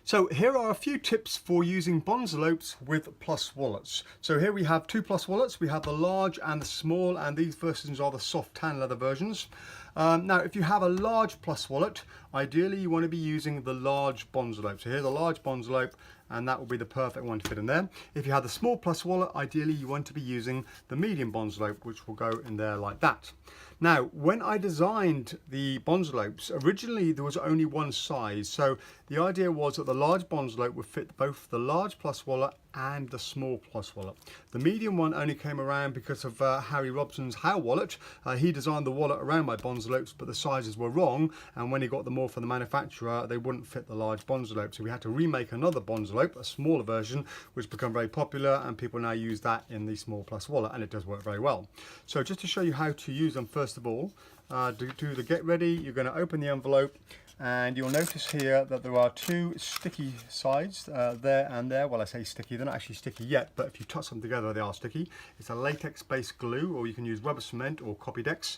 So here are a few tips for using Bonsalopes with plus wallets. So here we have two plus wallets. We have the large and the small, and these versions are the soft tan leather versions. Now if you have a large plus wallet, ideally you want to be using the large Bonsalopes. So here's a large Bonsalopes, and that will be the perfect one to fit in there. If you have the small plus wallet, ideally you want to be using the medium Bonsalopes, which will go in there like that. Now, when I designed the Bonsalopes, originally there was only one size. So the idea was that the large Bonsalope would fit both the large plus wallet and the small plus wallet. The medium one only came around because of Harry Robson's How wallet. He designed the wallet around my Bonsalopes, but the sizes were wrong. And when he got them all from the manufacturer, they wouldn't fit the large Bonsalope. So we had to remake another Bonsalope, a smaller version, which became very popular, and people now use that in the small plus wallet, and it does work very well. So just to show you how to use them, first of all, to do the get ready, you're going to open the envelope, and you'll notice here that there are two sticky sides there and there. Well, I say sticky, they're not actually sticky yet, but if you touch them together they are sticky. It's a latex based glue, or you can use rubber cement or Copydex,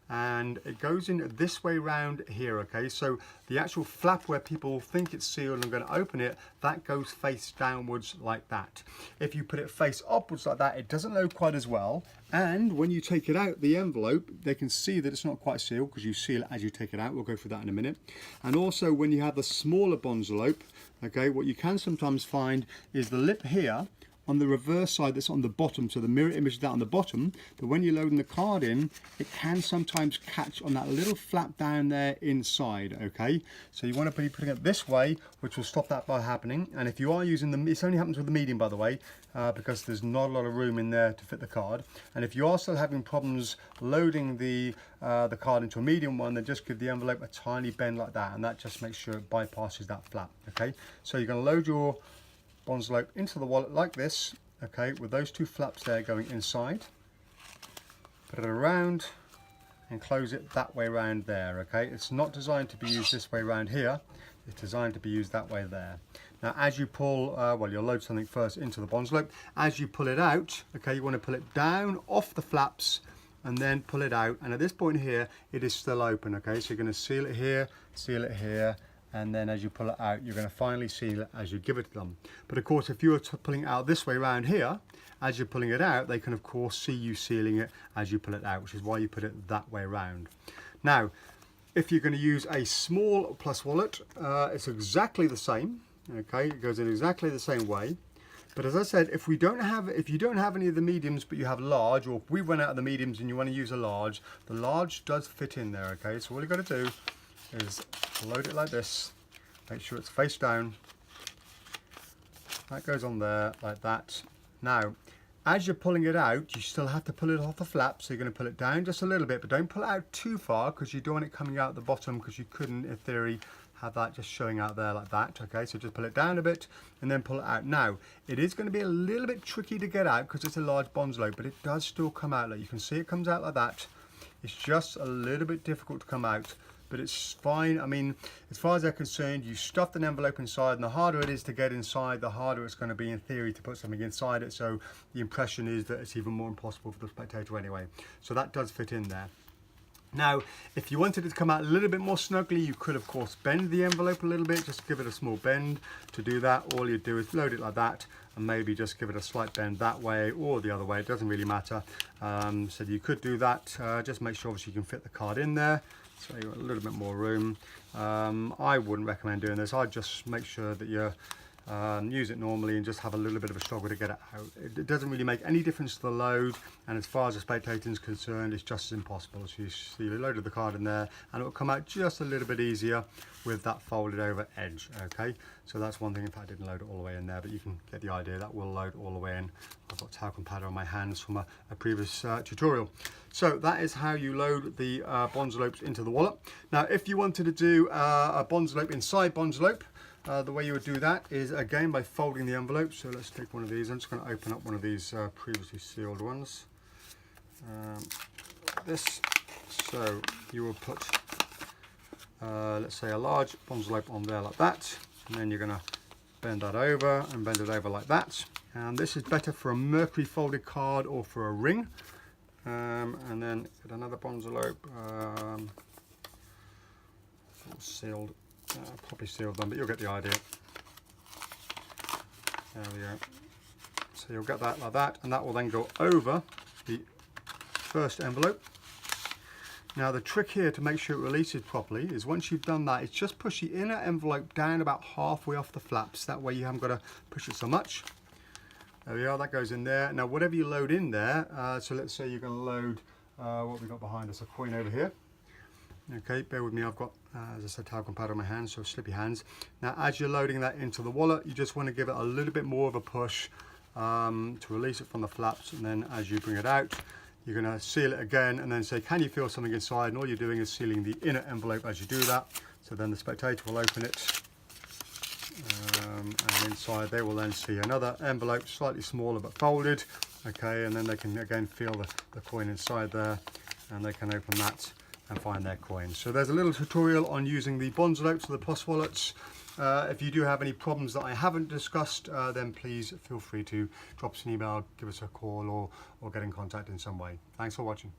and it goes in this way round here. Okay, so the actual flap where people think it's sealed and going to open it, that goes face downwards like that. If you put it face upwards like that, it doesn't load quite as well, and when you take it out the envelope, they can see that it's not quite sealed because you seal it as you take it out. We'll go through that in a minute. And also when you have the smaller Bonsalopes, okay, what you can sometimes find is the lip here on the reverse side that's on the bottom, so the mirror image is that on the bottom, but when you're loading the card in, it can sometimes catch on that little flap down there inside, okay? So you want to be putting it this way, which will stop that by happening. And if you are using them, this only happens with the medium, by the way, because there's not a lot of room in there to fit the card. And if you are still having problems loading the card into a medium one, then just give the envelope a tiny bend like that, and that just makes sure it bypasses that flap, okay? So you're going to load your Bonsalope into the wallet like this, okay, with those two flaps there going inside. Put it around and close it that way around there, okay? It's not designed to be used this way around here, it's designed to be used that way there. Now as you pull, well, you'll load something first into the Bonsalope. As you pull it out, okay, you want to pull it down off the flaps and then pull it out, and at this point here it is still open, okay? So you're going to seal it here, and then as you pull it out, you're going to finally seal it as you give it to them. But of course, if you're pulling it out this way around here, as you're pulling it out, they can of course see you sealing it as you pull it out, which is why you put it that way around. Now, if you're going to use a small plus wallet, it's exactly the same. Okay, it goes in exactly the same way. But as I said, if you don't have any of the mediums, but you have large, or if we run out of the mediums and you want to use a large, the large does fit in there. Okay, so all you got to do is load it like this, make sure it's face down, that goes on there like that. Now as you're pulling it out, you still have to pull it off the flap, so you're going to pull it down just a little bit, but don't pull it out too far because you don't want it coming out the bottom, because you couldn't in theory have that just showing out there like that. Okay, so just pull it down a bit and then pull it out. Now it is going to be a little bit tricky to get out because it's a large Bonsalope, but it does still come out. Like you can see, it comes out like that. It's just a little bit difficult to come out, but it's fine. I mean, as far as they're concerned, you stuffed an envelope inside, and the harder it is to get inside, the harder it's going to be in theory to put something inside it. So the impression is that it's even more impossible for the spectator anyway. So that does fit in there. Now, if you wanted it to come out a little bit more snugly, you could of course bend the envelope a little bit, just give it a small bend. To do that, all you do is load it like that, and maybe just give it a slight bend that way or the other way, it doesn't really matter. So you could do that, just make sure obviously you can fit the card in there. So you've got a little bit more room. I wouldn't recommend doing this. I'd just make sure that you use it normally and just have a little bit of a struggle to get it out. It doesn't really make any difference to the load, and as far as the spectator is concerned, it's just as impossible. So you see, you loaded the card in there, and it will come out just a little bit easier with that folded over edge. Okay, so that's one thing. In fact, I didn't load it all the way in there, but you can get the idea. That will load all the way in. I've got talcum powder on my hands from a previous tutorial. So that is how you load the Bonsalopes into the wallet. Now if you wanted to do a Bonsalope inside Bonsalope, the way you would do that is again by folding the envelope. So let's take one of these. I'm just going to open up one of these previously sealed ones. Like this. So you will put, let's say, a large Bonsalopes on there like that, and then you're going to bend that over and bend it over like that. And this is better for a mercury folded card or for a ring. And then get another Bonsalopes, sealed. Probably sealed them, but you'll get the idea. There we go. So you'll get that like that, and that will then go over the first envelope. Now the trick here to make sure it releases properly is once you've done that, is just push the inner envelope down about halfway off the flaps. That way you haven't got to push it so much. There we are, that goes in there. Now whatever you load in there, so let's say you're going to load what we've got behind us, a coin over here. Okay, bear with me, I've got, as I said, talcum powder on my hands, so slippy hands. Now as you're loading that into the wallet, you just want to give it a little bit more of a push to release it from the flaps, and then as you bring it out, you're going to seal it again and then say, can you feel something inside? And all you're doing is sealing the inner envelope as you do that. So then the spectator will open it, and inside they will then see another envelope, slightly smaller but folded. Okay, and then they can again feel the coin inside there, and they can open that and find their coin. So there's a little tutorial on using the Bonsalopes or the Plus wallets. If you do have any problems that I haven't discussed, then please feel free to drop us an email, give us a call, or get in contact in some way. Thanks for watching.